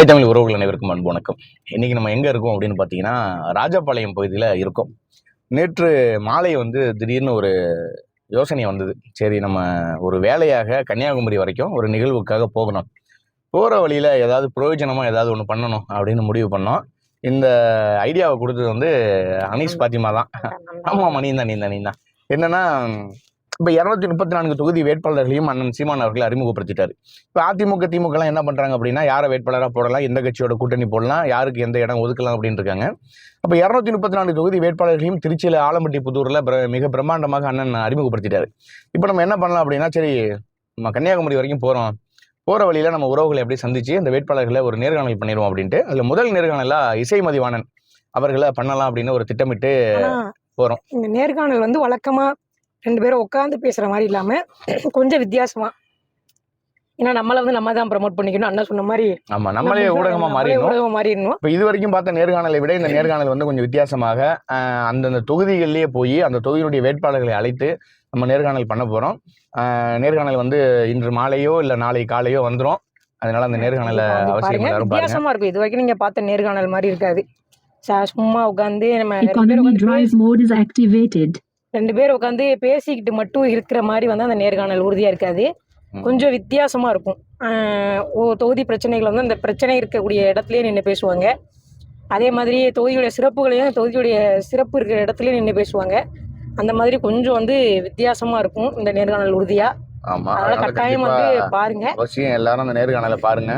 தாய் தமிழ் உறவுகள் அனைவருக்கும் அன்பு வணக்கம். இன்னைக்கு நம்ம எங்க இருக்கோம் அப்படின்னு பார்த்தீங்கன்னா, ராஜபாளையம் பகுதியில் இருக்கோம். நேற்று மாலை திடீர்னு ஒரு யோசனை வந்தது. சரி, நம்ம ஒரு வேலையாக கன்னியாகுமரி வரைக்கும் ஒரு நிகழ்வுக்காக போகணும். போகிற வழியில் ஏதாவது பிரயோஜனமாக ஏதாவது ஒன்று பண்ணணும் அப்படின்னு முடிவு பண்ணோம். இந்த ஐடியாவை கொடுத்தது அனீஸ் பாத்திமா தான். ஆமாம், நீ தான். என்னன்னா, இப்போ 234 தொகுதி வேட்பாளர்களையும் அண்ணன் சீமான் அவர்கள் அறிமுகப்படுத்திட்டாரு. இப்போ அதிமுக திமுகலாம் என்ன பண்ணுறாங்க அப்படின்னா, யாரை வேட்பாளராக போடலாம், எந்த கட்சியோட கூட்டணி போடலாம், யாருக்கு எந்த இடம் ஒதுக்கலாம் அப்படின்னு இருக்காங்க. அப்போ 234 தொகுதி வேட்பாளர்களையும் திருச்சியில் ஆலம்பட்டி புதூரில் மிக பிரம்மாண்டமாக அண்ணன் அறிமுகப்படுத்திட்டாரு. இப்போ நம்ம என்ன பண்ணலாம் அப்படின்னா, சரி நம்ம கன்னியாகுமரி வரைக்கும் போகிற வழியில் நம்ம உறவுகளை எப்படி சந்தித்து இந்த வேட்பாளர்களை ஒரு நேர்காணல் பண்ணிடுவோம் அப்படின்ட்டு, அதில் முதல் நேர்காணலாக இசை மதிவாணன் அவர்களை பண்ணலாம் அப்படின்னு ஒரு திட்டமிட்டு போகிறோம். இந்த நேர்காணல் வழக்கமாக 2 பேரும் உட்காந்து பேசுகிற மாதிரி இல்லாமல் கொஞ்சம் வித்தியாசமாக, ஏன்னா நம்மளை நம்ம தான் ப்ரமோட் பண்ணிக்கணும். அண்ணா சொன்ன மாதிரி ஆமாம், நம்மளே ஊடகமாக மாறிடணும். இப்போ இது வரைக்கும் பார்த்த நேர்காணலை விட இந்த நேர்காணல் கொஞ்சம் வித்தியாசமாக அந்தந்த தொகுதிகளிலேயே போய் அந்த தொகுதியினுடைய வேட்பாளர்களை அழைத்து நம்ம நேர்காணல் பண்ண போகிறோம். நேர்காணல் இன்று மாலையோ இல்லை நாளை காலையோ வந்துடும். அதனால அந்த நேர்காணலை அவசியம் வித்தியாசமாக இருக்கும். இது வரைக்கும் நீங்கள் பார்த்த நேர்காணல் மாதிரி இருக்காது. சும்மா உட்காந்து நம்ம 2 பேர் உட்காந்து பேசிக்கிட்டு மட்டும் இருக்கிற மாதிரி அந்த நேர்காணல் உறுதியாக இருக்காது. கொஞ்சம் வித்தியாசமாக இருக்கும். தொகுதி பிரச்சனைகள் அந்த பிரச்சனை இருக்கக்கூடிய இடத்துலையே நின்று பேசுவாங்க. அதே மாதிரி தொகுதியுடைய சிறப்புகளையும் தொகுதியுடைய சிறப்பு இருக்கிற இடத்துலையும் நின்று பேசுவாங்க. அந்த மாதிரி கொஞ்சம் வித்தியாசமாக இருக்கும் இந்த நேர்காணல் உறுதியாக. அதனால கட்டாயம் பாருங்க, அவசியம் எல்லாரும் அந்த நேர்காணலை பாருங்க.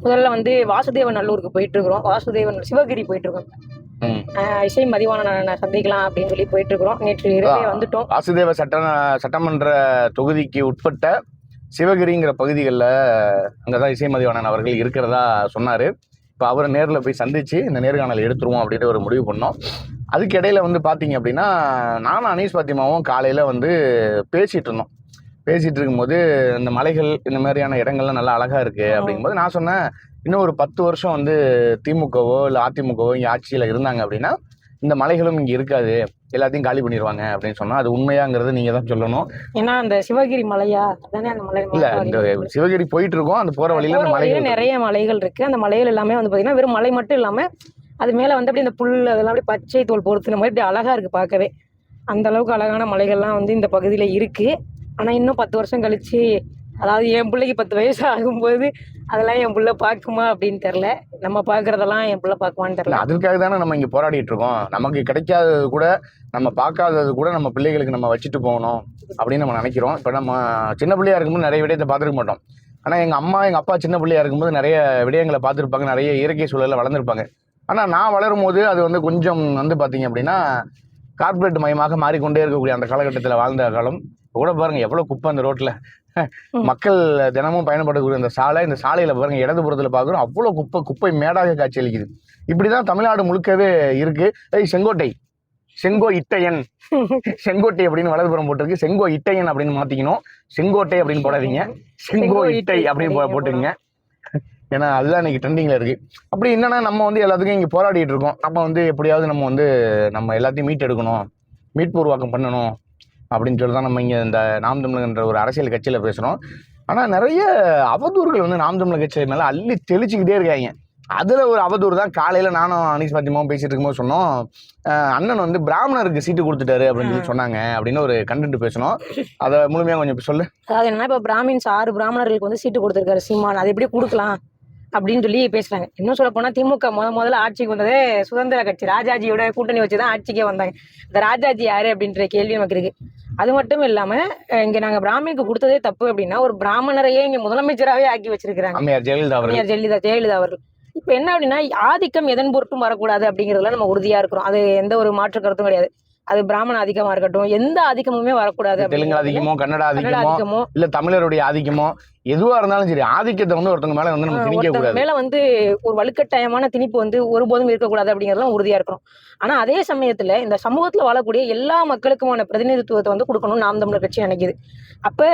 முதல்ல வாசுதேவன் நல்லூருக்கு போயிட்டு இருக்கிறோம். வாசுதேவன் சிவகிரி போயிட்டு இருக்கோம். இசை மதிவாணனை சந்திக்கலாம் அப்படின்னு சொல்லி போயிட்டு இருக்கிறோம். நேற்று இரவே வந்துட்டோம். வாசுதேவ சட்டமன்ற தொகுதிக்கு உட்பட்ட சிவகிரிங்கிற பகுதிகளில் அங்கதான் இசை மதிவாணன் அவர்கள் இருக்கிறதா சொன்னாரு. இப்போ அவரை நேரில் போய் சந்திச்சு இந்த நேர்காணல் எடுத்துருவோம் அப்படின்னு ஒரு முடிவு பண்ணோம். அதுக்கு இடையில பார்த்தீங்க அப்படின்னா, நானும் அனீஸ் பாத்திமாவும் காலையில பேசிட்டு இருந்தோம். பேசிட்டு இருக்கும்போது இந்த மலைகள் இந்த மாதிரியான இடங்கள்லாம் நல்லா அழகா இருக்கு அப்படிங்கும்போது நான் சொன்னேன், இன்னும் ஒரு 10 வருஷம் திமுகவோ இல்லை அதிமுகவோ இங்கே ஆட்சியில் இருந்தாங்க அப்படின்னா இந்த மலைகளும் இங்கே இருக்காது, எல்லாத்தையும் காலி பண்ணிடுவாங்க அப்படின்னு சொன்னா அது உண்மையாங்கிறது நீங்க தான் சொல்லணும். ஏன்னா அந்த சிவகிரி மலையா தானே அந்த மலை இல்ல, இந்த சிவகிரி போயிட்டு இருக்கோம். அந்த போற வழியில அந்த மலைகள் நிறைய மலைகள் இருக்கு. அந்த மலைகள் எல்லாமே பாத்தீங்கன்னா வெறும் மலை மட்டும் இல்லாம அது மேல அப்படி இந்த புல் அதெல்லாம் அப்படி பச்சை தோல் பொறுத்துன மாதிரி அப்படி அழகா இருக்கு பார்க்கவே. அந்த அளவுக்கு அழகான மலைகள்லாம் இந்த பகுதியில இருக்கு. ஆனா இன்னும் 10 வருஷம் கழிச்சு, அதாவது என் பிள்ளைக்கு 10 வயசு ஆகும்போது அதெல்லாம் என் பிள்ளை பார்க்குமா அப்படின்னு தெரியல. நம்ம பார்க்கறதெல்லாம் என் பிள்ளை பார்க்குமான்னு தெரியல. அதுக்காக தானே நம்ம இங்கே போராடிட்டு இருக்கோம். நமக்கு கிடைக்காதது கூட, நம்ம பார்க்காதது கூட நம்ம பிள்ளைகளுக்கு நம்ம வச்சுட்டு போகணும் அப்படின்னு நம்ம நினைக்கிறோம். இப்போ நம்ம சின்ன பிள்ளையா இருக்கும்போது நிறைய விடயத்தை பார்த்துருக்க மாட்டோம். ஆனால் எங்கள் அம்மா எங்கள் அப்பா சின்ன பிள்ளையா இருக்கும்போது நிறைய விடயங்களை பார்த்துருப்பாங்க, நிறைய இயற்கை சூழலில் வளர்ந்துருப்பாங்க. ஆனால் நான் வளரும் போது அது கொஞ்சம் பார்த்தீங்க அப்படின்னா கார்பரேட் மயமாக மாறிக்கொண்டே இருக்கக்கூடிய அந்த காலகட்டத்தில் வாழ்ந்த காலம். கூட பாருங்க எவ்வளோ குப்பை அந்த ரோட்டில், மக்கள் தினமும் பயணப்படக்கூடிய அந்த சாலை, இந்த சாலையில பாருங்க இடதுபுறத்தில் பார்க்குறோம் அவ்வளோ குப்பை மேடாக காட்சியளிக்குது. இப்படிதான் தமிழ்நாடு முழுக்கவே இருக்கு. செங்கோட்டை அப்படின்னு வலதுபுறம் போட்டிருக்கு. செங்கோ இட்டையன் அப்படின்னு மாத்திக்கணும். செங்கோட்டை அப்படின்னு போடாதீங்க, செங்கோ இட்டை அப்படின்னு போட்டுருங்க. ஏன்னா அதுதான் இன்னைக்கு ட்ரெண்டிங்ல இருக்கு. அப்படி என்னன்னா நம்ம எல்லாத்துக்கும் இங்க போராடிட்டு இருக்கோம். நம்ம எப்படியாவது நம்ம எல்லாத்தையும் மீட்டெடுக்கணும், மீட்பு உருவாக்கம் பண்ணணும் அப்படின்னு சொல்லி தான் நம்ம இங்கே இந்த நாம் தமிழர்ன்ற ஒரு அரசியல் கட்சியில் பேசுகிறோம். ஆனால் நிறைய அவதூறுகள் நாம் தமிழர் கட்சி மேலே அள்ளி தெளிச்சுக்கிட்டே இருக்காங்க. அதில் ஒரு அவதூறு தான் காலையில் நானும் அனீஸ் பாத்திமாவும் பேசிட்டு இருக்கும்போது சொன்னோம், அண்ணன் பிராமணருக்கு சீட்டு கொடுத்துட்டாரு அப்படின்னு சொல்லி சொன்னாங்க அப்படின்னு ஒரு கண்டென்ட் பேசணும். அதை முழுமையாக கொஞ்சம் சொல்லு. அதாவது என்னன்னா, இப்போ பிராமின்ஸ் 6 பிராமணர்களுக்கு சீட்டு கொடுத்துருக்காரு சீமான், அது எப்படி கொடுக்கலாம் அப்படின்னு சொல்லி பேசுறாங்க. இன்னும் சொல்ல போனா திமுக முதல்ல ஆட்சிக்கு வந்ததே சுதந்திர கட்சி ராஜாஜியோட கூட்டணி வச்சுதான் ஆட்சிக்கே வந்தாங்க. இந்த ராஜாஜி யாரு அப்படின்ற கேள்வி நமக்கு இருக்கு. அது மட்டும் இல்லாம இங்க நாங்க பிராமினுக்கு கொடுத்ததே தப்பு அப்படின்னா, ஒரு பிராமணரையே இங்க முதலமைச்சராகவே ஆக்கி வச்சிருக்காங்க அம்மையார் ஜெயலலிதா அவர்கள். இப்ப என்ன அப்படின்னா, ஆதிக்கம் எதன் பொருட்டும் வரக்கூடாது அப்படிங்கிறதுல நம்ம உறுதியா இருக்கிறோம். அது எந்த ஒரு மாற்று கருத்தும் கிடையாது. அது பிராமண ஆதிக்கமா இருக்கட்டும், எந்த ஆதிக்கமுமே வரக்கூடாது. தெலுங்கு ஆதிக்கமோ கன்னட ஆதிக்கமோ இல்ல தமிழருடைய ஆதிக்கமோ எதுவா இருந்தாலும் சரி, ஆதிக்கத்தை ஒருத்தவங்க மேல நம்ம திணிக்க கூடாது. மேல ஒரு வலுக்கட்டாயமான திணிப்பு ஒருபோதும் இருக்கக்கூடாது அப்படிங்கறதுலாம் உறுதியா இருக்கணும். ஆனா அதே சமயத்துல இந்த சமூகத்துல வாழக்கூடிய எல்லா மக்களுக்குமான பிரதிநிதித்துவத்தை கொடுக்கணும்னு நாம் தமிழர் கட்சி நினைக்குது. அப்ப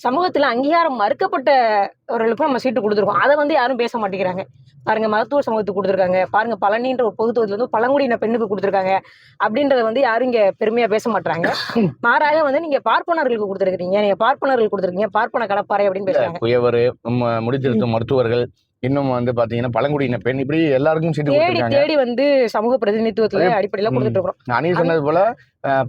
சமூகத்துல அங்கீகாரம் மறுக்கப்பட்டவர்களுக்கும் நம்ம சீட்டு கொடுத்துருக்கோம். அதை யாரும் பேச மாட்டேங்கிறாங்க. பாருங்க, மருத்துவ சமூகத்துக்கு கொடுத்துருக்காங்க, பாருங்க பழனின்ற ஒரு பொது தொகுதியில பழங்குடியின பெண்ணுக்கு கொடுத்துருக்காங்க அப்படின்றத யாரும் இங்க பெருமையா பேச மாட்டாங்க. மாறாக நீங்க பார்ப்பனர்களுக்கு கொடுத்துருக்கீங்க, நீங்க பார்ப்பனர்கள் கொடுத்துருக்கீங்க, பார்ப்பன கடப்பாறை அப்படின்னு பேசுறாங்க. குயவர், முடித்திருத்தும் மருத்துவர்கள், இன்னும் வந்து பாத்தீங்கன்னா பழங்குடியின பெண், இப்படி எல்லாருக்கும் சீட்டு தேடி கொடுத்துருக்காங்க. தேடி வந்து சமூக பிரதிநிதித்துவத்துல அடிப்படையில கொடுத்துட்டு இருக்கிறோம். அணி சொன்னது போல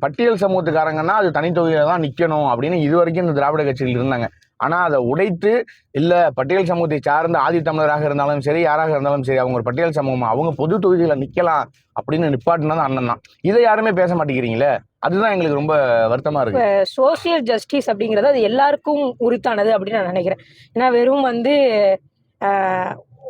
பட்டியல் சமூகத்துக்காரங்கன்னா அது தனித்தொகுதியில தான் நிக்கணும் அப்படின்னு இது வரைக்கும் இந்த திராவிட கட்சிகள் இருந்தாங்க. ஆனா அதை உடைத்து, இல்ல பட்டியல் சமூகத்தை சார்ந்த ஆதி தமிழராக இருந்தாலும் சரி, யாராக இருந்தாலும் சரி, அவங்க ஒரு பட்டியல் சமூகமா அவங்க பொது தொகுதியில நிக்கலாம் அப்படின்னு நிப்பாட்டினது அண்ணன் தான். இதை யாருமே பேச மாட்டேங்கிறீங்களே, அதுதான் எங்களுக்கு ரொம்ப வருத்தமா இருக்கு. சோசியல் ஜஸ்டிஸ் அப்படிங்கிறது அது எல்லாருக்கும் உரித்தானது அப்படின்னு நான் நினைக்கிறேன். ஏன்னா வெறும் வந்து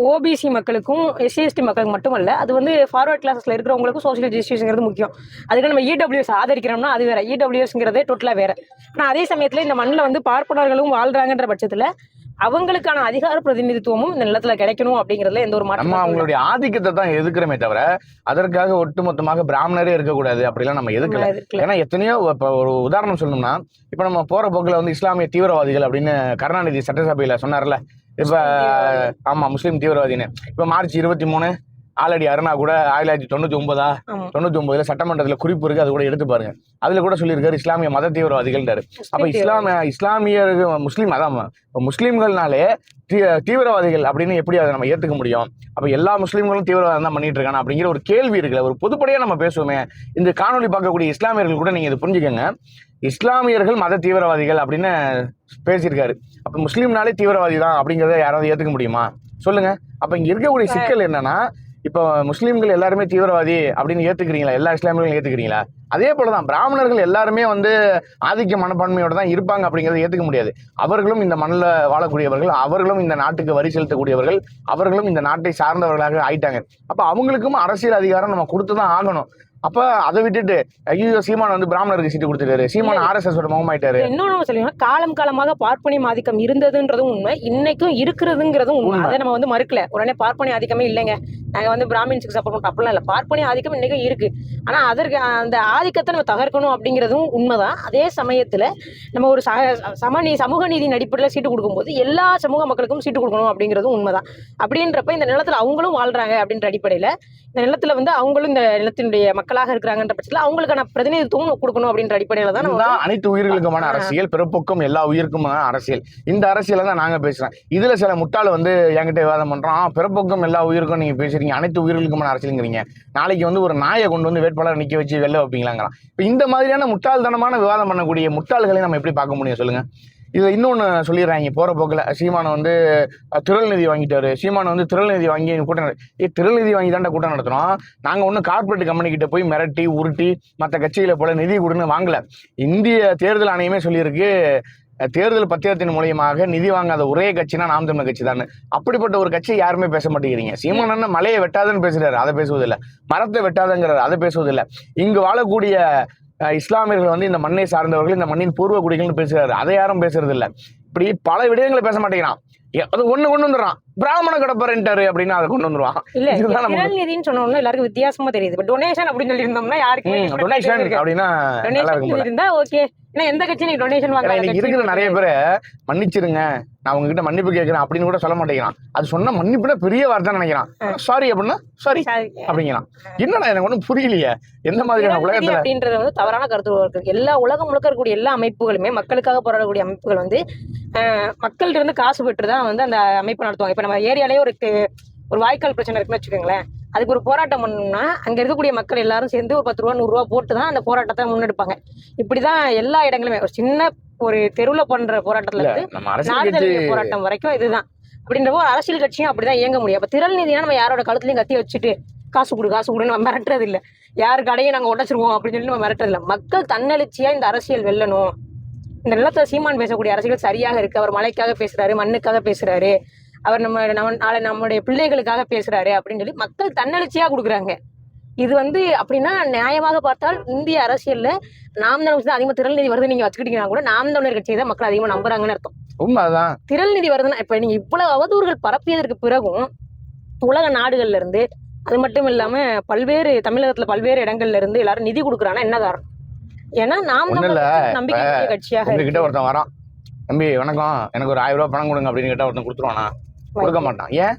ஓபிசி மக்களுக்கும் எஸ்சி/எஸ்டி மக்களுக்கு மட்டுமல்ல, அது வந்து ஃபார்வர்ட் கிளாஸஸ்ல இருக்கிறவங்களுக்கும் சோசியல் ஜஸ்டிஸ்ங்கிறது முக்கியம். அதுக்கு நம்ம இடபிள்யூஎஸ் ஆதரிக்கிறோம்னா அது வேற, இடபிள்யூஎஸ்ங்கிறதே டோட்டலா வேற. ஆனால் அதே சமயத்தில் இந்த மண்ணில் வந்து பார்ப்பனர்களும் வாழ்றாங்கன்ற பட்சத்தில் அவங்களுக்கான அதிகார பிரதிநிதித்துவமும் இந்த நிலத்துல கிடைக்கணும் அப்படிங்கிறதுல எந்த ஒரு நம்ம மாற்றம் அவங்களுடைய ஆதிக்கத்தை தான் எதிர்க்கிறோமே தவிர, அதற்காக ஒட்டுமொத்தமாக பிராமணரே இருக்கக்கூடாது அப்படிலாம் நம்ம எதுக்கல. இருக்குல்ல. ஏன்னா எத்தனையோ இப்போ ஒரு உதாரணம் சொல்லணும்னா, இப்போ நம்ம போற போக்குல வந்து இஸ்லாமிய தீவிரவாதிகள் அப்படின்னு கருணாநிதி சட்டசபையில சொன்னார்ல. இப்ப ஆமா, முஸ்லீம் தீவிரவாதின்னு. இப்ப மார்ச் 23 ஆலடி அருணா கூட 1999 ஆமா. 99 சட்டமன்றத்துல குறிப்பு இருக்கு, அது கூட எடுத்து பாருங்க. அதுல கூட சொல்லியிருக்காரு இஸ்லாமிய மத தீவிரவாதிகள்ன்றாரு. அப்ப இஸ்லாமியர்கள் முஸ்லீம், அதான் முஸ்லீம்கள்னாலே தீவிரவாதிகள் அப்படின்னு எப்படி அதை நம்ம ஏத்துக்க முடியும்? அப்ப எல்லா முஸ்லீம்களும் தீவிரவாதம் தான் பண்ணிட்டு இருக்காங்க அப்படிங்கிற ஒரு கேள்வி இருக்குல்ல. ஒரு பொதுப்படையா நம்ம பேசுவோமே. இந்த காணொலி பார்க்கக்கூடிய இஸ்லாமியர்கள் கூட நீங்க இதை புரிஞ்சுக்கங்க. இஸ்லாமியர்கள் மத தீவிரவாதிகள் அப்படின்னு பேசியிருக்காரு. அப்ப முஸ்லீம்னாலே தீவிரவாதி தான் அப்படிங்கிறத யாராவது ஏத்துக்க முடியுமா சொல்லுங்க? அப்ப இங்க இருக்கக்கூடிய சிக்கல் என்னன்னா, இப்போ முஸ்லீம்கள் எல்லாருமே தீவிரவாதி அப்படின்னு ஏத்துக்கிறீங்களா? எல்லா இஸ்லாமியர்களும் ஏத்துக்கிறீங்களா? அதே போலதான் பிராமணர்கள் எல்லாருமே வந்து ஆதிக்க மனப்பான்மையோட தான் இருப்பாங்க அப்படிங்கிறத ஏத்துக்க முடியாது. அவர்களும் இந்த மண்ணில் வாழக்கூடியவர்கள், அவர்களும் இந்த நாட்டுக்கு வரி செலுத்தக்கூடியவர்கள், அவர்களும் இந்த நாட்டை சார்ந்தவர்களாக ஆயிட்டாங்க. அப்ப அவங்களுக்கும் அரசியல் அதிகாரம் நம்ம கொடுத்துதான் ஆகணும். அப்ப அதை விட்டுட்டு ஐயோ சீமான் வந்து பிராமணருக்கு சீட்டு கொடுத்துட்டாரு, சீமான் RSS முகமாயிட்டாரு. இன்னொன்னு சொல்லுங்க, காலம் காலமாக பார்ப்பனிய ஆதிக்கம் இருந்ததுன்றதும் உண்மை, இன்னைக்கும் இருக்கிறதுங்கிறதும் உண்மை. அதை நம்ம வந்து மறுக்கல. உடனே பார்ப்பனிய ஆதிக்கமே இல்லைங்க, நாங்க வந்து பிராமின்ஸுக்கு சப்போர்ட் பண்ணோம் அப்படிலாம் இல்லை. பார்ப்பனிய ஆதிக்கம் இன்னைக்கும் இருக்கு. ஆனா அதற்கு அந்த ஆதிக்கத்தை நம்ம தகர்க்கணும் அப்படிங்கிறதும் உண்மைதான். அதே சமயத்துல நம்ம ஒரு சமூக நீதியின் அடிப்படையில் சீட்டு கொடுக்கும்போது எல்லா சமூக மக்களுக்கும் சீட்டு கொடுக்கணும் அப்படிங்கிறதும் உண்மைதான். அப்படின்றப்ப இந்த நிலத்துல அவங்களும் வாழ்றாங்க அப்படின்ற அடிப்படையில இந்த நிலத்துல வந்து அவங்களும் இந்த நிலத்தினுடைய மக்களாக இருக்கிறாங்கன்ற பட்சத்தில் அவங்களுக்கான பிரதிநிதித்துவம் கொடுக்கணும் அப்படின்ற அடிப்படையில தான் அனைத்து உயிர்களுக்குமான அரசியல், பிறப்புக்கும் எல்லா உயிருக்குமான அரசியல். இந்த அரசியலை தான் நாங்க பேசுறோம். இதுல சில முட்டாள் வந்து என்கிட்ட விவாதம் பண்றோம், பிறப்புக்கும் எல்லா உயிருக்கும் நீங்க பேசுறீங்க, அனைத்து உயிர்களுக்குமான அரசியல்ங்கிறீங்க. நாளைக்கு வந்து ஒரு நாயை கொண்டு வந்து வேட்பாளர் நிக்க வச்சு வெளில வைப்பீங்களாங்கிறான். இப்ப இந்த மாதிரியான முட்டாள்தனமான விவாதம் பண்ணக்கூடிய முட்டாள்களை நம்ம எப்படி பார்க்க முடியும் சொல்லுங்க? இதை இன்னொன்று சொல்லிடுறாங்க போகிற போக்கில். சீமானை வந்து திரள் நிதி வாங்கிட்டாரு, சீமானை வந்து திரள் நிதி வாங்கி கூட்டம் திரள் நிதி வாங்கி தாண்டா கூட்டம் நடத்துகிறோம். நாங்கள் ஒன்றும் கார்பரேட் கம்பெனிக்கிட்ட போய் மிரட்டி உருட்டி மற்ற கட்சிகளை போல நிதி கொடுன்னு வாங்கலை. இந்திய தேர்தல் ஆணையமே சொல்லியிருக்கு, தேர்தல் பத்திரத்தின் மூலியமாக நிதி வாங்காத ஒரே கட்சினா நாம் தமிழர் கட்சி தான். அப்படிப்பட்ட ஒரு கட்சி யாருமே பேச மாட்டேங்கிறீங்க. சீமான் மலையை வெட்டாதுன்னு பேசுறாரு, அதை பேசுவதில்லை. மரத்தை வெட்டாதங்கிறாரு, அதை பேசுவதில்லை. இங்கு வாழக்கூடிய இஸ்லாமியர்கள் வந்து இந்த மண்ணை சார்ந்தவர்கள், இந்த மண்ணின் பூர்வ குடிகள்னு பேசுறாரு, அதை யாரும் பேசுறது இல்லை. இப்படி பல விடயங்களை பேச மாட்டேங்கிறான். அது கொண்டு வந்துடுறான், பிராமண கடப்பரன்ட்டாரு அப்படின்னு அதை கொண்டு வந்துருவான். இல்ல திரள் நிதின்னு சொன்னோம்னா எல்லாருக்கும் வித்தியாசமா தெரியுது. டொனேஷன் அப்படின்னு சொல்லி இருந்தோம்னா யாருக்குமே டொனேஷன் அப்படின்னா இருந்தா ஓகே. ஏன்னா எந்த கட்சி நீ டொனேஷன் வாங்க இருக்கிற நிறைய பேரை மன்னிச்சிருங்க, நான் உங்ககிட்ட மன்னிப்பு கேட்கிறேன் அப்படின்னு கூட சொல்ல மாட்டேங்கிறான். அது சொன்னா மன்னிப்புனா பெரிய வார்த்தை நினைக்கிறான். சாரி அப்படின்னா சாரி அப்படிங்கிறான். என்னடா எனக்கு ஒன்றும் புரியலையே, எந்த மாதிரியான உலகத்துல அப்படின்றது வந்து தவறான கருத்து இருக்கு. எல்லா உலகம் முழுக்க இருக்கக்கூடிய எல்லா அமைப்புகளுமே, மக்களுக்காக போராடக்கூடிய அமைப்புகள் வந்து மக்கள்கிட்ட இருந்து காசு பெற்றுதான் வந்து அந்த அமைப்பு நடத்துவாங்க. இப்ப நம்ம ஏரியாலேயே ஒரு வாய்க்கால் பிரச்சனை இருக்குன்னு வச்சுக்கோங்களேன், அதுக்கு ஒரு போராட்டம் பண்ணணும்னா அங்க இருக்கக்கூடிய மக்கள் எல்லாரும் சேர்ந்து ஒரு 10 ரூபா 100 ரூபா போட்டு தான் அந்த போராட்டத்தை முன்னெடுப்பாங்க. இப்படிதான் எல்லா இடங்களுமே. ஒரு சின்ன ஒரு தெருவுல பண்ற போராட்டத்துல இருந்து நாடு தழுவிய போராட்டம் வரைக்கும் இதுதான். அப்படின்றப்போ அரசியல் கட்சியும் அப்படிதான் இயங்க முடியும். அப்ப திரள் நிதினா நம்ம யாரோட கழுத்துலையும் கத்தி வச்சுட்டு காசு கொடுன்னு நம்ம மிரட்டுறது இல்லை, யாரு கடையை நாங்க உடைச்சிருவோம் அப்படின்னு சொல்லி நம்ம மிரட்டுறது இல்லை. மக்கள் தன்னெழுச்சியா இந்த அரசியல் வெல்லணும். இந்த நிலத்துல சீமான் பேசக்கூடிய அரசியல் சரியாக இருக்கு, அவர் மலைக்காக பேசுறாரு, மண்ணுக்காக பேசுறாரு, அவர் நாளை நம்முடைய பிள்ளைகளுக்காக பேசுறாரு அப்படின்னு சொல்லி மக்கள் தன்னெழுச்சியா கொடுக்குறாங்க. இது வந்து அப்படின்னா நியாயமாக பார்த்தால் இந்திய அரசியல்ல நாம் தமிழர் தான் அதிகமா திரள் நிதி வருது நீங்க வச்சுக்கிட்டீங்கன்னா கூட நாம் தமிழர் கட்சியை தான் மக்கள் அதிகமா நம்புறாங்கன்னு அர்த்தம். உண்மைதான். திரள் நிதி வருதுன்னா இப்ப நீங்க இவ்வளவு அவதூறுகள் பரப்பியதற்கு பிறகும் உலக நாடுகள்ல இருந்து, அது மட்டும் இல்லாம பல்வேறு தமிழகத்துல பல்வேறு இடங்கள்ல இருந்து எல்லாரும் நிதி கொடுக்குறாங்கன்னா என்ன காரணம்? ஏன்னா நாம் நம்பிக்கை கட்சியாக கிட்ட ஒருத்தன் வரான், தம்பி வணக்கம், எனக்கு ஒரு 1000 ரூபாய் பணம் கொடுங்க அப்படின்னு கேட்டா ஒருத்தன் கொடுத்துருவானா? கொடுக்க மாட்டான். ஏன்?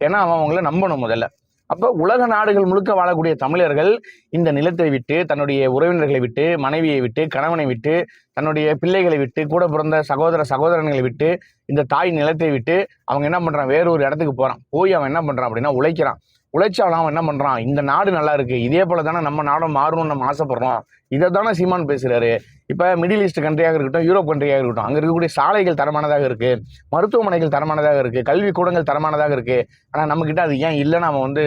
ஏன்னா அவன் அவங்கள நம்பணும் முதல்ல. அப்ப உலக நாடுகள் முழுக்க வாழக்கூடிய தமிழர்கள் இந்த நிலத்தை விட்டு, தன்னுடைய உறவினர்களை விட்டு, மனைவியை விட்டு, கணவனை விட்டு, தன்னுடைய பிள்ளைகளை விட்டு, கூட பிறந்த சகோதரங்களை விட்டு, இந்த தாய் நிலத்தை விட்டு அவங்க என்ன பண்றான், வேற ஒரு இடத்துக்கு போறான். போய் அவன் என்ன பண்றான் அப்படின்னா உழைக்கிறான். உழைச்சாலும் அவன் என்ன பண்றான், இந்த நாடு நல்லா இருக்கு, இதே போல தானே நம்ம நாடும் மாறணும்னு நம்ம ஆசைப்படுறோம். இதை தானே சீமான் பேசுறாரு. இப்ப மிடில் ஈஸ்ட் கண்ட்ரியாக இருக்கட்டும், யூரோப் கண்ட்ரியாக இருக்கட்டும், அங்க இருக்கக்கூடிய சாலைகள் தரமானதாக இருக்கு, மருத்துவமனைகள் தரமானதாக இருக்கு, கல்வி கூடங்கள் தரமானதாக இருக்கு. ஆனா நம்ம கிட்ட அது ஏன் இல்லைன்னு அவன் வந்து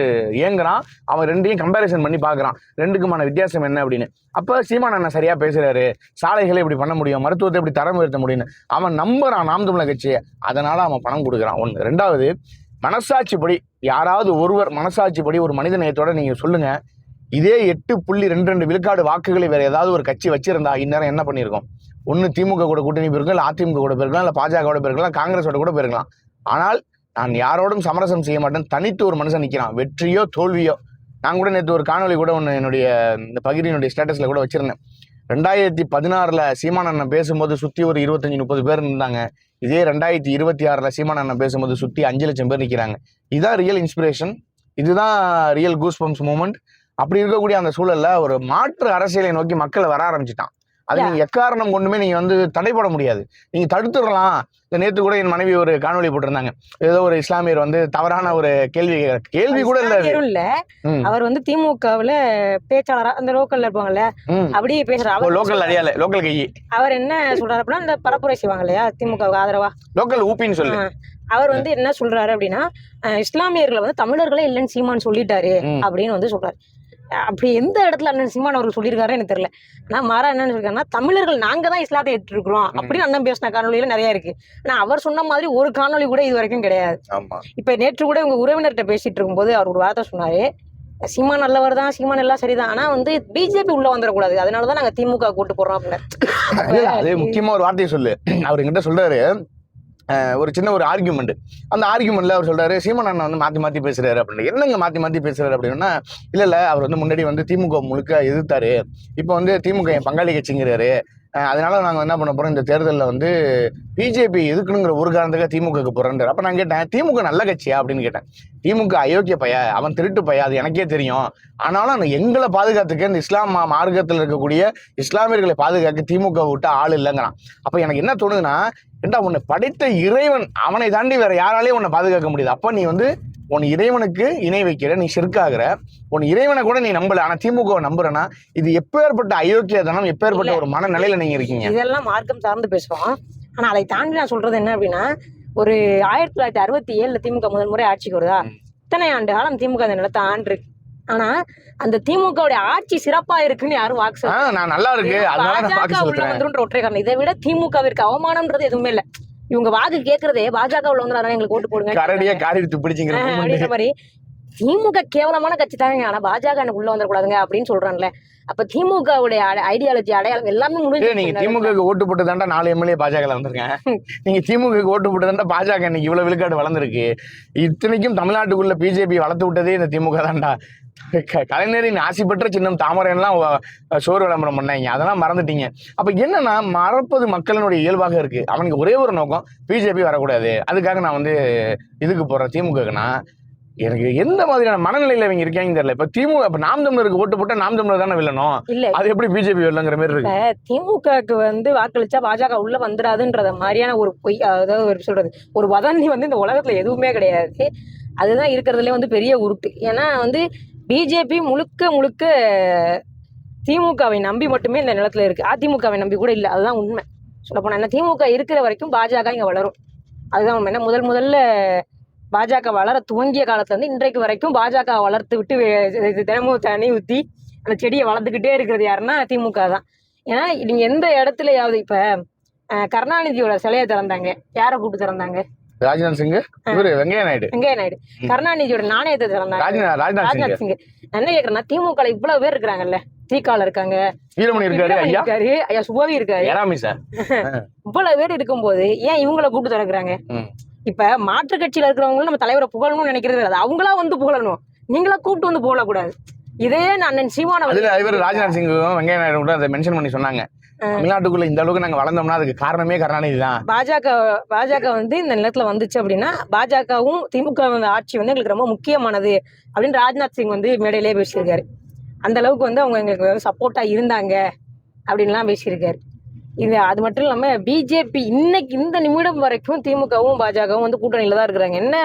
ஏங்குறான். அவன் ரெண்டையும் கம்பேரிசன் பண்ணி பாக்குறான், ரெண்டுக்குமான வித்தியாசம் என்ன அப்படின்னு. அப்ப சீமான் அண்ணன் சரியா பேசுறாரு, சாலைகளை இப்படி பண்ண முடியும், மருத்துவத்தை இப்படி தரம் உயர்த்த முடியும்னு அவன் நம்புறான் நாம் தமிழர் கட்சியை. அதனால அவன் பணம் கொடுக்குறான். ஒண்ணு. ரெண்டாவது, மனசாட்சிப்படி யாராவது ஒருவர் மனசாட்சிப்படி ஒரு மனித நேயத்தோட நீங்க சொல்லுங்க, இதே 8.22 விழுக்காடு வாக்குகளை வேற ஏதாவது ஒரு கட்சி வச்சிருந்தா இந்நேரம் என்ன பண்ணியிருக்கோம்? ஒன்னு திமுக கூட கூட்டணி போயிருக்கலாம், இல்லை அதிமுக கூட போயிருக்கலாம், இல்லை பாஜக கூட போயிருக்கலாம், காங்கிரஸோட கூட போயிருக்கலாம். ஆனால் நான் யாரோடும் சமரசம் செய்ய மாட்டேன், தனித்து ஒரு மனுஷன் நிற்கிறான். வெற்றியோ தோல்வியோ. நான் கூட நேற்று ஒரு காணொலி கூட ஒன்று என்னுடைய இந்த பகிரினுடைய ஸ்டேட்டஸ்ல கூட வச்சிருந்தேன். 2016 சீமான் அண்ணன் பேசும்போது சுற்றி ஒரு 25-30 பேர் இருந்தாங்க. இதே 2026 சீமான் அண்ணன் பேசும்போது சுற்றி 5 லட்சம் பேர் நிற்கிறாங்க. இதுதான் ரியல் இன்ஸ்பிரேஷன், இதுதான் ரியல் கூஸ் பம்ப்ஸ் மூமெண்ட். அப்படி இருக்கக்கூடிய அந்த சூழல்ல ஒரு மாற்று அரசியலை நோக்கி மக்களை வர ஆரம்பிச்சுட்டான். அது நீங்க எக்காரணம் கொண்டுமே நீங்க வந்து தடைபட முடியாது, நீங்க தடுத்துடலாம். இந்த நேற்று கூட என் மனைவி ஒரு காணொலி போட்டிருந்தாங்க. ஏதோ ஒரு இஸ்லாமியர் வந்து தவறான ஒரு கேள்வி கூட இல்ல, அவர் வந்து திமுகவுல பேச்சாளரா அந்த லோக்கல்ல இருப்பாங்கல்ல, அப்படியே பேசுறாரு. லோக்கல் அடியால லோக்கல் கையி அவர் என்ன சொல்றாரு அப்படின்னா, இந்த பரப்புரை செய்வாங்க இல்லையா திமுகவுக்கு ஆதரவா, லோக்கல் ஊப்பின்னு சொல்லு. அவர் வந்து என்ன சொல்றாரு அப்படின்னா, இஸ்லாமியர்களை வந்து தமிழர்களே இல்லைன்னு சீமான் சொல்லிட்டாரு அப்படின்னு வந்து சொல்றாரு. அப்படி எந்த இடத்துல அண்ணன் சீமான் அவர்கள் சொல்லியிருக்காரு எனக்கு தெரியல. நான் மாறா என்னன்னு சொல்லிருக்காருன்னா, தமிழர்கள் நாங்க தான் இஸ்லாத்தை ஏற்றிருக்கிறோம் அப்படின்னு அண்ணன் பேசின காணொலியில நிறைய இருக்கு. ஆனா அவர் சொன்ன மாதிரி ஒரு காணொலி கூட இது வரைக்கும் கிடையாது. இப்ப நேற்று கூட உங்க உறவினர்கிட்ட பேசிட்டு இருக்கும்போது அவர் ஒரு வார்த்தை சொன்னாரு, சீமான் நல்லவர் தான், சீமான் எல்லாம் சரிதான், ஆனா வந்து பிஜேபி உள்ள வந்துடக்கூடாது, அதனாலதான் நாங்க திமுக கூட்டு போடுறோம் அப்படின்னு. அது முக்கியமா ஒரு வார்த்தையை சொல்லு. அவர் என்கிட்ட சொல்றாரு ஒரு சின்ன ஒரு ஆர்கியூமெண்ட். அந்த ஆர்கியூமெண்ட்ல அவர் சொல்றாரு, சீமான் அண்ணன் வந்து மாத்தி பேசுறாரு அப்படின்னு. என்னங்க மாத்தி பேசுறாரு அப்படின்னா, இல்ல அவர் வந்து முன்னாடி வந்து திமுக முழுக்க எதிர்த்தாரு, இப்போ வந்து திமுக என் பங்காளி கட்சிங்கிறாரு, அதனால நாங்க என்ன பண்ண போறோம், இந்த தேர்தலில் வந்து பிஜேபி எதுக்குங்கிற ஒரு காரணத்துக்காக திமுகக்கு போறேன். அப்ப நான் கேட்டேன், திமுக நல்ல கட்சியா அப்படின்னு கேட்டேன். திமுக அயோக்கிய பைய, அவன் திருட்டு பைய, அது எனக்கே தெரியும். ஆனாலும் எங்களை பாதுகாத்துக்க இந்த இஸ்லாம் மார்க்கத்தில் இருக்கக்கூடிய இஸ்லாமியர்களை பாதுகாக்க திமுக விட்டு ஆள் இல்லைங்கிறான். அப்ப எனக்கு என்ன தோணுதுன்னா, ஏண்டா உன்னை படைத்த இறைவன் அவனை தாண்டி வேற யாராலையும் உன்னை பாதுகாக்க முடியுது. அப்ப நீ வந்து உன் இறைவனுக்கு இணை வைக்கிற, நீ ஷிர்காகிற, உன் இறைவனை கூட நீ நம்பல, ஆனா திமுகவை நம்புறனா, இது எப்பேற்பட்ட அயோக்கியதனம், எப்பேற்பட்ட ஒரு மனநிலையில நீங்க இருக்கீங்க. இதெல்லாம் மார்க்கம் சார்ந்து பேசுவோம். ஆனா அதை தாண்டி நான் சொல்றது என்ன அப்படின்னா, ஒரு 1967 திமுக முதல் முறை ஆட்சிக்கு வருதா, இத்தனை ஆண்டு காலம் திமுக அந்த நிலத்தை ஆண்டு. ஆனா அந்த திமுகவுடைய ஆட்சி சிறப்பா இருக்குன்னு யாரும் வாக்கு சொல்ல, நான் நல்லா இருக்கு பாஜக உள்ள வந்துன்ற ஒற்றை காரணம். இதை விட திமுகவிற்கு அவமானம்ன்றது எதுவுமே இல்லை. இவங்க வாக்கு கேட்கறதே பாஜக உள்ள வந்து எங்களுக்கு ஓட்டு போடுங்க அப்படின்ற மாதிரி. திமுக கேவலமான கட்சி தாங்க, ஆனா பாஜக எனக்கு உள்ள வந்துடக்கூடாதுங்க அப்படின்னு சொல்றான்ல. அப்ப திமுகவுடைய ஐடியாலஜி அடையாளம் எல்லாமே முடிஞ்சு. நீங்க திமுக ஓட்டு போட்டு தாண்டா 4 எம்எல்ஏ பாஜக வந்திருக்கேன். நீங்க திமுக ஓட்டு போட்டு தாண்டா பாஜக இன்னைக்கு இவ்வளவு விழுக்காடு வளர்ந்துருக்கு. இத்தனைக்கும் தமிழ்நாட்டுக்குள்ள பிஜேபி வளர்த்து விட்டதே இந்த திமுக தாண்டா. கலைஞரின் ஆசி பெற்ற சின்னம் தாமரைலாம் சோறு விளம்பரம் பண்ணாங்க, அதெல்லாம் மறந்துட்டீங்க. அப்ப என்னன்னா, மறப்பது மக்களினுடைய இயல்பாக இருக்கு. அவனுக்கு ஒரே ஒரு நோக்கம், பிஜேபி வரக்கூடாது, அதுக்காக நான் வந்து இதுக்கு போறேன் திமுகனா. எனக்கு எந்த மாதிரியான மனநிலையில இவங்க இருக்காங்க தெரியல. இப்ப திமுக, இப்ப நாம் தமிழருக்கு ஓட்டு போட்டா நாம் தமிழர் தானே வில்லணும், அது எப்படி பிஜேபி வரலங்கிற மாதிரி இருக்கு. திமுகக்கு வந்து வாக்களிச்சா பாஜக உள்ள வந்துடாதுன்றத மாதிரியான ஒரு பொய், அதாவது சொல்றது ஒரு வதந்தி வந்து இந்த உலகத்துல எதுவுமே கிடையாது. அதுதான் இருக்கிறதுலே வந்து பெரிய உருட்டு. ஏன்னா வந்து பிஜேபி முழுக்க திமுகவை நம்பி மட்டுமே இந்த நிலத்துல இருக்கு, அதிமுகவை நம்பி கூட இல்லை. அதுதான் உண்மை சொல்ல போனா. என்ன, திமுக இருக்கிற வரைக்கும் பாஜக இங்க வளரும், அதுதான் உண்மை. என்ன, முதல்ல பாஜக வளர துவங்கிய காலத்துல இருந்து இன்றைக்கு வரைக்கும் பாஜக வளர்த்து விட்டு தினமும் தண்ணி ஊத்தி அந்த செடியை வளர்த்துக்கிட்டே இருக்கிறது யாருன்னா திமுக தான். ஏன்னா நீங்க எந்த இடத்துலயாவது, இப்ப கருணாநிதியோட சிலையை திறந்தாங்க, யாரை கூப்பிட்டு திறந்தாங்க? ராஜ்நாத் சிங், வெங்கையா நாயுடு. கருணாநிதியோட நாணயத்தை திறந்தாங்க ராஜ்நாத் சிங். என்ன கேக்குறேன்னா, திமுக இவ்வளவு பேர் இருக்காங்கல்ல, தீகால இருக்காங்க, வீரமணி இருக்காரு, ஐயா சுபாவி இருக்காரு, இவ்வளவு பேர் இருக்கும்போது ஏன் இவங்களை கூப்பிட்டு திறக்கிறாங்க? இப்ப மாற்று கட்சியில இருக்கிறவங்களும் நம்ம தலைவரை புகழணும்னு நினைக்கிறது கிடையாது, அவங்களா வந்து புகழணும், நீங்களா கூப்பிட்டு வந்து புகழக்கூடாது. இதே அண்ணன் சீமான ராஜ்நாத் சிங் வெங்கையா நாயுடு கூட அதை மென்ஷன் பண்ணி சொன்னாங்க. தமிழ்நாட்டுக்குள்ள இந்த அளவுக்கு நாங்க வளர்ந்தோம்னா அதுக்கு காரணமே கருணாநிதி தான். பாஜக வந்து இந்த நிலத்துல வந்துச்சு அப்படின்னா பாஜகவும் திமுக ஆட்சி வந்து எங்களுக்கு ரொம்ப முக்கியமானது அப்படின்னு ராஜ்நாத் சிங் வந்து மேடையிலேயே பேசியிருக்காரு. அந்த அளவுக்கு வந்து அவங்க எங்களுக்கு சப்போர்ட்டா இருந்தாங்க அப்படின்லாம் பேசியிருக்காரு. இது அது மட்டும் இல்லாம பிஜேபி இன்னைக்கு இந்த நிமிடம் வரைக்கும் திமுகவும் பாஜகவும் வந்து கூட்டணியில தான் இருக்கிறாங்க. என்ன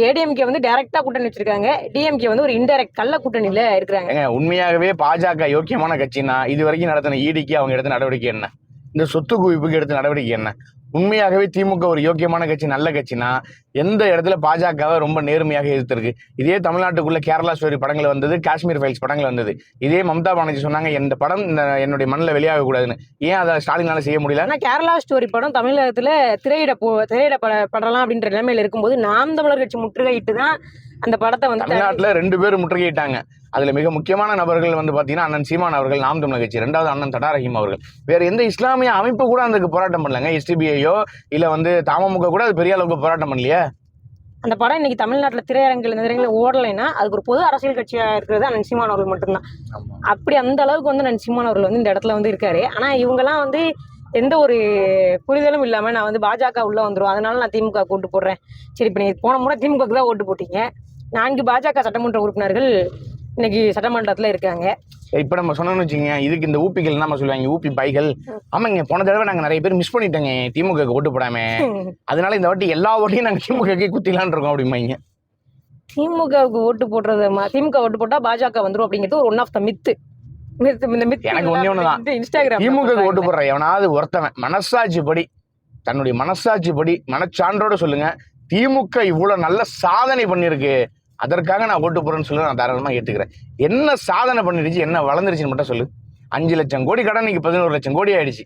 ஏடிஎம்கே வந்து டைரக்டா கூட்டணி வச்சிருக்காங்க, டிஎம்கே வந்து ஒரு இன்டைரக்ட் கள்ள கூட்டணியில இருக்கிறாங்க. உண்மையாகவே பாஜக யோக்கியமான கட்சினா இது வரைக்கும் நடத்தின ஈடிக்கு அவங்க எடுத்த நடவடிக்கை என்ன, இந்த சொத்து குவிப்புக்கு எடுத்த நடவடிக்கை என்ன? உண்மையாகவே திமுக ஒரு யோக்கியமான கட்சி, நல்ல கட்சினா எந்த இடத்துல பாஜகவை ரொம்ப நேர்மையாக எதிர்த்திருக்கு? இதே தமிழ்நாட்டுக்குள்ள கேரளா ஸ்டோரி படங்கள் வந்தது, காஷ்மீர் ஃபைல்ஸ் படங்கள் வந்தது. இதே மம்தா பானர்ஜி சொன்னாங்க இந்த படம் என்னுடைய மண்ணில் வெளியாக கூடாதுன்னு. ஏன் அதை ஸ்டாலினால செய்ய முடியல? ஆனா கேரளா ஸ்டோரி படம் தமிழகத்துல திரையிடப்படலாம் அப்படின்ற நிலைமையில இருக்கும்போது நாம் தமிழர் கட்சி முற்றுகையிட்டு தான் அந்த படத்தை வந்து தமிழ்நாட்டுல 2 பேரும் முற்றுகையிட்டாங்க. அதுல மிக முக்கியமான நபர்கள் வந்து பாத்தீங்கன்னா அண்ணன் சீமான் அவர்கள், நாம் தமிழர் கட்சி, 2வது அண்ணன் தடா ரஹீம் அவர்கள். வேற எந்த இஸ்லாமிய அமைப்பு கூட அதுக்கு போராட்டம் பண்ணலங்க. எஸ்டிபிஐயோ இல்ல வந்து தமமுக கூட அது பெரிய அளவுக்கு போராட்டம் பண்ணலையே. அந்த படம் இன்னைக்கு தமிழ்நாட்டுல திரையரங்கில் ஓடலைன்னா அதுக்கு ஒரு பொது அரசியல் கட்சியா இருக்கிறது அண்ணன் சீமான் அவர்கள் மட்டும்தான். அப்படி அந்த அளவுக்கு வந்து அண்ணன் சீமான் அவர்கள் வந்து இந்த இடத்துல வந்து இருக்காரு. ஆனா இவங்கெல்லாம் வந்து எந்த ஒரு புரிதலும் இல்லாம நான் வந்து பாஜக உள்ள வந்துடும், அதனால நான் திமுக ஓட்டு போடுறேன். சரி, இப்ப நீங்க போன முறை திமுக தான் ஓட்டு போட்டீங்க. 4 பாஜக சட்டமன்ற உறுப்பினர்கள் இன்னைக்கு சட்டமன்றத்துல இருக்காங்க. இப்ப நம்ம சொன்னோம்னு வச்சுங்க, இதுக்கு இந்த ஊப்பிகள் நம்ம சொல்லுவாங்க, ஊப்பி பைகள். ஆமாங்க, போன தடவை நாங்க நிறைய பேர் மிஸ் பண்ணிட்டோங்க திமுக ஓட்டு போடாம, அதனால இந்த வாட்டி எல்லா ஓட்டையும் நாங்க திமுக குத்திலான் இருக்கோம் அப்படிம்பாங்க. திமுகவுக்கு ஓட்டு போடுறது, திமுக ஓட்டு போட்டா பாஜக வந்துடும் அப்படிங்கிறது ஒரு ஒன் ஆஃப் த மித்து. எனக்கு ஒண்ணுதான், திமுக ஓட்டு போடுற எவனாவது ஒருத்தவன் மனசாட்சிப்படி, தன்னுடைய மனசாட்சிப்படி மனச்சான்றோட சொல்லுங்க, திமுக இவ்வளவு நல்ல சாதனை பண்ணிருக்கு, அதற்காக நான் ஓட்டு போறேன்னு சொல்லி நான் தாராளமா ஏத்துக்கிறேன். என்ன சாதனை பண்ணிருச்சு, என்ன வளர்ந்துருச்சுன்னு மட்டும் சொல்லு. 5 லட்சம் கோடி கடன் இன்னைக்கு 11 லட்சம் கோடி ஆயிடுச்சு.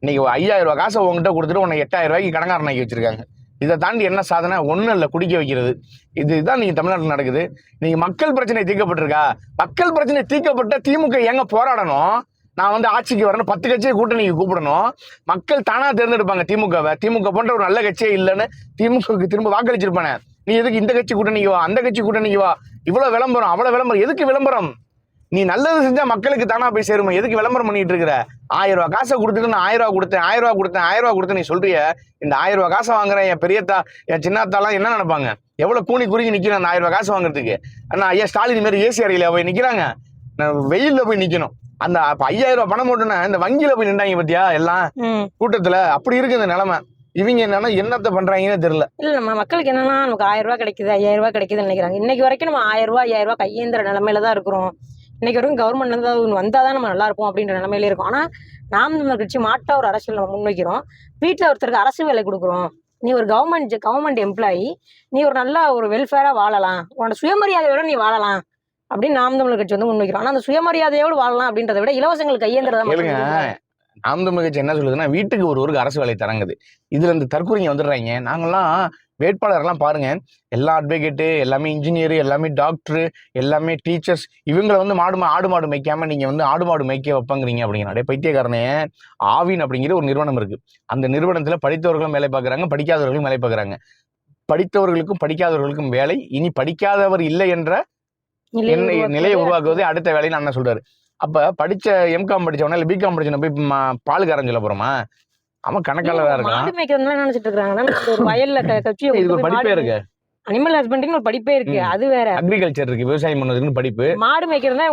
இன்னைக்கு 5000 ரூபாய் காசை உங்ககிட்ட கொடுத்துட்டு உன்னை 8000 ரூபாய்க்கு கடங்காரன் ஆக்கி வச்சிருக்காங்க. இதை தாண்டி என்ன சாதனை? ஒன்றும் இல்லை, குடிக்க வைக்கிறது. இதுதான் நீங்க தமிழ்நாட்டில் நடக்குது. நீங்க மக்கள் பிரச்சனை தீர்க்கப்பட்டிருக்கா? மக்கள் பிரச்சனை தீர்க்கப்பட்ட திமுக ஏங்க போராடணும்? நான் வந்து ஆட்சிக்கு வரணும், 10 கட்சியை கூட்டணிக்கு கூப்பிடணும். மக்கள் தானா தேர்ந்தெடுப்பாங்க திமுகவை. திமுக போன்ற ஒரு நல்ல கட்சியே இல்லைன்னு திமுகவுக்கு திரும்ப வாக்களிச்சிருப்பானே. நீ எதுக்கு இந்த கட்சி கூட்டணிக்கு வா, அந்த கட்சி கூட்டணிக்கு வா, இவ்வளவு விளம்பரம் அவ்வளவு விளம்பரம், எதுக்கு விளம்பரம்? நீ நல்லது செஞ்சா மக்களுக்கு தானா போய் சேருமா? எதுக்கு விளம்பரம் பண்ணிட்டு இருக்கிற? 1000 ரூபாய் காசை கொடுத்துட்டு நான் 1000 ரூபாய் கொடுத்தேன், 1000 ரூபாய் கொடுத்தேன், 1000 ரூபாய் கொடுத்தேன் நீ சொல்றிய. இந்த 1000 ரூபாய் காசை வாங்குறேன் என் பெரியத்தா என் சின்னத்தாலாம் என்ன நினைப்பாங்க? எவ்வளவு கூணி குறுகி நிக்கிறேன் அந்த 1000 ரூபாய் காசு வாங்குறதுக்கு. ஆனா ஐயா ஸ்டாலின் மாரி ஏசி அறையில போய் நிக்கிறாங்க, வெயில்ல போய் நிக்கணும். அந்த 5000 ரூபாய் பணம் போட்டுன்னா இந்த வங்கியில போய் நின்றாங்க பத்தியா எல்லாம் கூட்டத்துல. அப்படி இருக்கு இந்த நிலைமை. இவங்க என்னன்னா என்னத்தை பண்றாங்கன்னு தெரியல. இல்ல, நம்ம மக்களுக்கு என்னன்னா நமக்கு 1000 ரூபாய் கிடைக்குது, 5000 ரூபாய் கிடைக்குதுன்னு நினைக்கிறாங்க. இன்னைக்கு வரைக்கும் நம்ம 1000 ரூபாய் 5000 ரூபாய் கையேந்திர நிலைமையில தான் இருக்கிறோம். இன்னைக்கு வரைக்கும் கவர்மெண்ட் வந்தாதான் நம்ம நல்லா இருப்போம் அப்படின்ற நிலைமையில இருக்கும். ஆனா நாம் தமிழர் கட்சி மாட்டா ஒரு அரசியல் நம்ம முன்வைக்கிறோம். வீட்டுல ஒருத்தருக்கு அரசு வேலை கொடுக்குறோம். நீ ஒரு கவர்மெண்ட் எம்ப்ளாயி, நீ ஒரு நல்ல ஒரு வெல்ஃபேரா வாழலாம், உன்னோட சுயமரியாதையோட நீ வாழலாம் அப்படின்னு நாம் தமிழர் கட்சி வந்து முன்வைக்கிறோம். ஆனா அந்த சுயமரியாதையோடு வாழலாம் அப்படின்றத விட இலவசங்கள் கையேந்திரதான். நாம் தமிழர் கட்சி என்ன சொல்லுதுன்னா, வீட்டுக்கு ஒருவருக்கு அரசு வேலை தரங்குது. இதுல இந்த தற்கொலைங்க வந்துடுறாங்க. நாங்கெல்லாம் வேட்பாளர்லாம் பாருங்க, எல்லா அட்வொகேட்டு, எல்லாமே இன்ஜினியர், எல்லாமே டாக்டர், எல்லாமே டீச்சர்ஸ். இவங்களை வந்து ஆடு மாடு மேய்க்காம நீங்க வந்து ஆடு மாடு மேய்க்க வைப்பங்கிறீங்க அப்படிங்கிற பைத்தியக்காரனே. ஆவின் அப்படிங்கிற ஒரு நிறுவனம் இருக்கு. அந்த நிறுவனத்துல படித்தவர்களும் வேலை பார்க்குறாங்க, படிக்காதவர்களும் வேலை பார்க்குறாங்க. படித்தவர்களுக்கும் படிக்காதவர்களுக்கும் வேலை. இனி படிக்காதவர் இல்லை என்ற நிலையை உருவாக்குவதே அடுத்த வேலைன்னு அண்ணன் சொல்றாரு. அப்ப படிச்ச எம்காம் படிச்சவனா இல்ல பிகாம் படிச்சவன போய் பாலுக்காரன் சொல்ல போறோமா? அவன் கணக்கால இருக்கான். படிப்பே இருக்கு, அனிமல் ஹஸ்பண்டிங் ஒரு படிப்பே இருக்கு. அது வேற, அக்ரிகல்ச்சர் இருக்கு, விவசாயம் பண்ணதுன்னு படிப்பு. மாடு மேய்க்கிறதா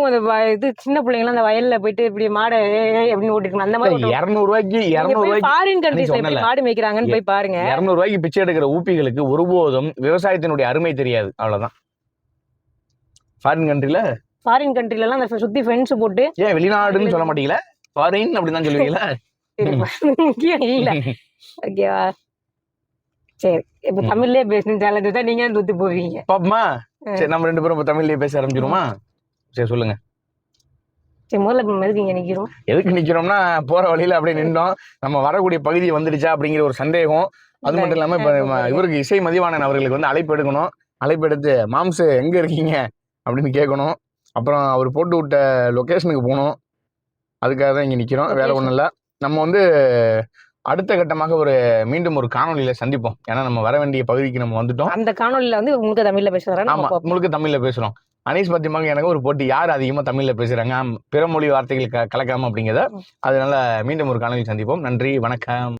இது சின்ன பிள்ளைங்க அந்த வயல்ல போயிட்டு இப்படி மாடு எப்படின்னு ஓட்டிருக்கணும். அந்த மாதிரி 200 ரூபாய்க்கு ஃபாரின் கண்ட்ரீஸ்ல மாடு மேய்க்கிறாங்கன்னு போய் பாருங்க. 200 ரூபாய்க்கு பிச்சை எடுக்கிற ஊப்பிகளுக்கு ஒருபோதும் விவசாயத்தினுடைய அருமை தெரியாது. அவ்வளவுதான். ஃபாரின் கண்ட்ரில எல்லாம் அந்த சுத்தி ஃபென்ஸ் போட்டு, ஏன் வெளிநாடுன்னு சொல்ல மாட்டீங்களா? ஃபாரின் அப்படிதான் சொல்லுவீங்களா? முக்கியம் இல்ல. ஓகேவா? சரி, இப்ப தமிழ்லயே பேசணும் சேலஞ்சு தான் நீங்க தூத்து போவீங்க பாப்பமா. சரி, நம்ம 2 பேரும் தமிழ்லயே பேச ஆரம்பிச்சிருமா? சரி சொல்லுங்க. சரி, முதல்ல எதுக்கு நிக்கிறோம்னா, போற வழியில அப்படியே நின்றோம். நம்ம வரக்கூடிய பகுதி வந்துடுச்சா அப்படிங்கிற ஒரு சந்தேகம். அது மட்டும் இல்லாம இப்ப இவருக்கு இசை மதிவாணன் அவர்களுக்கு வந்து அழைப்பு எடுக்கணும். அழைப்பு எடுத்து மாம்சு எங்க இருக்கீங்க அப்படின்னு கேட்கணும். அப்புறம் அவர் போட்டு விட்ட லொக்கேஷனுக்கு போகணும். அதுக்காக தான் இங்கே நிற்கிறோம், வேற ஒன்றும் இல்லை. நம்ம வந்து அடுத்த கட்டமாக மீண்டும் ஒரு காணொலியில சந்திப்போம். ஏன்னா நம்ம வர வேண்டிய பகுதிக்கு நம்ம வந்துட்டோம். அந்த காணொலியில வந்து முழுக்க தமிழ்ல பேசுறோம். ஆமா, முழுக்க தமிழ்ல பேசுறோம். அனீஸ் பாத்திமாங்க எனக்கு ஒரு போட்டி, யார் அதிகமாக தமிழில் பேசுகிறாங்க, பிற மொழி வார்த்தைகள் கலக்காமல் அப்படிங்கிறத. அதனால மீண்டும் ஒரு காணொலி சந்திப்போம். நன்றி, வணக்கம்.